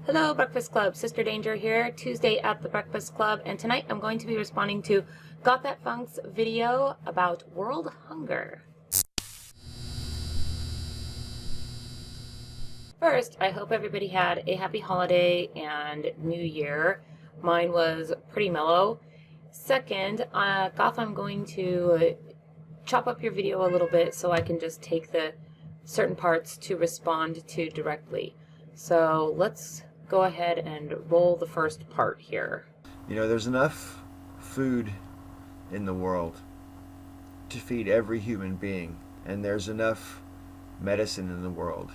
Hello Breakfast Club, Sister Danger here, Tuesday at the Breakfast Club, and tonight I'm going to be responding to Got That Funk's video about world hunger. First, I hope everybody had a happy holiday and new year. Mine was pretty mellow. Second, Goth, I'm going to chop up your video a little bit so I can just take the certain parts to respond to directly. So let's go ahead and roll the first part here. You know, there's enough food in the world to feed every human being, and there's enough medicine in the world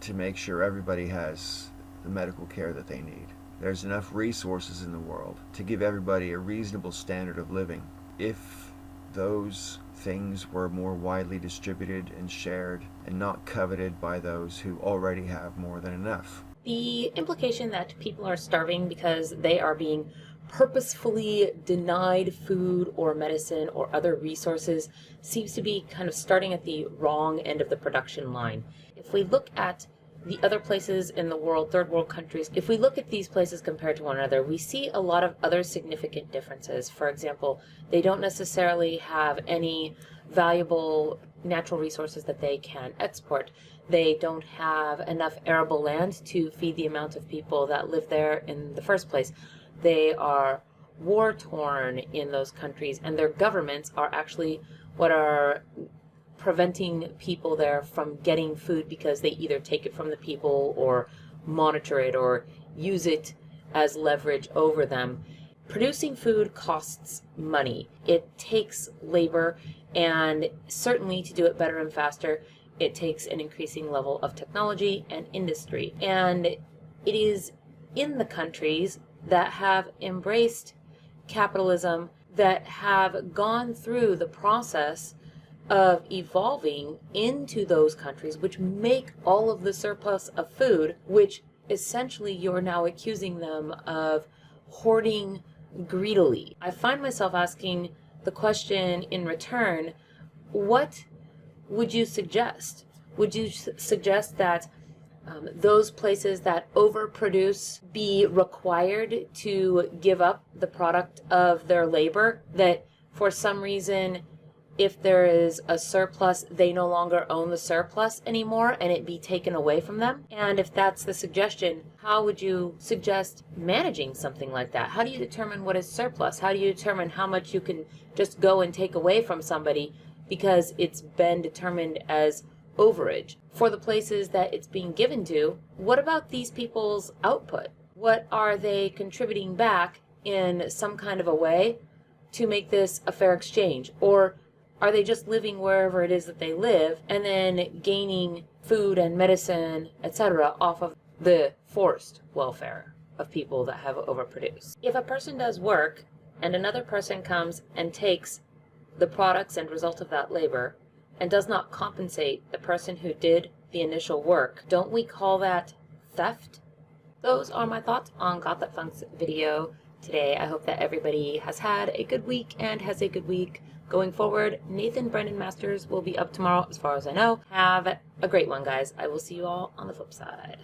to make sure everybody has the medical care that they need. There's enough resources in the world to give everybody a reasonable standard of living. If those things were more widely distributed and shared and not coveted by those who already have more than enough. The implication that people are starving because they are being purposefully denied food or medicine or other resources seems to be kind of starting at the wrong end of the production line. If we look at the other places in the world, third world countries, if we look at these places compared to one another, we see a lot of other significant differences. For example, they don't necessarily have any valuable natural resources that they can export. They don't have enough arable land to feed the amount of people that live there in the first place. They are war-torn in those countries, and their governments are actually what are preventing people there from getting food because they either take it from the people or monitor it or use it as leverage over them. Producing food costs money. It takes labor, and certainly to do it better and faster, it takes an increasing level of technology and industry. And it is in the countries that have embraced capitalism, that have gone through the process of evolving into those countries which make all of the surplus of food, which essentially you're now accusing them of hoarding greedily. I find myself asking the question in return, what would you suggest? Would you suggest that those places that overproduce be required to give up the product of their labor, that for some reason if there is a surplus, they no longer own the surplus anymore and it be taken away from them? And if that's the suggestion, how would you suggest managing something like that? How do you determine what is surplus? How do you determine how much you can just go and take away from somebody because it's been determined as overage? For the places that it's being given to, what about these people's output? What are they contributing back in some kind of a way to make this a fair exchange? Or are they just living wherever it is that they live and then gaining food and medicine, etc., off of the forced welfare of people that have overproduced? If a person does work and another person comes and takes the products and result of that labor and does not compensate the person who did the initial work, don't we call that theft? Those are my thoughts on Got That Funk's video today. I hope that everybody has had a good week and has a good week going forward. Nathan Brendan Masters will be up tomorrow as far as I know. Have a great one, guys. I will see you all on the flip side.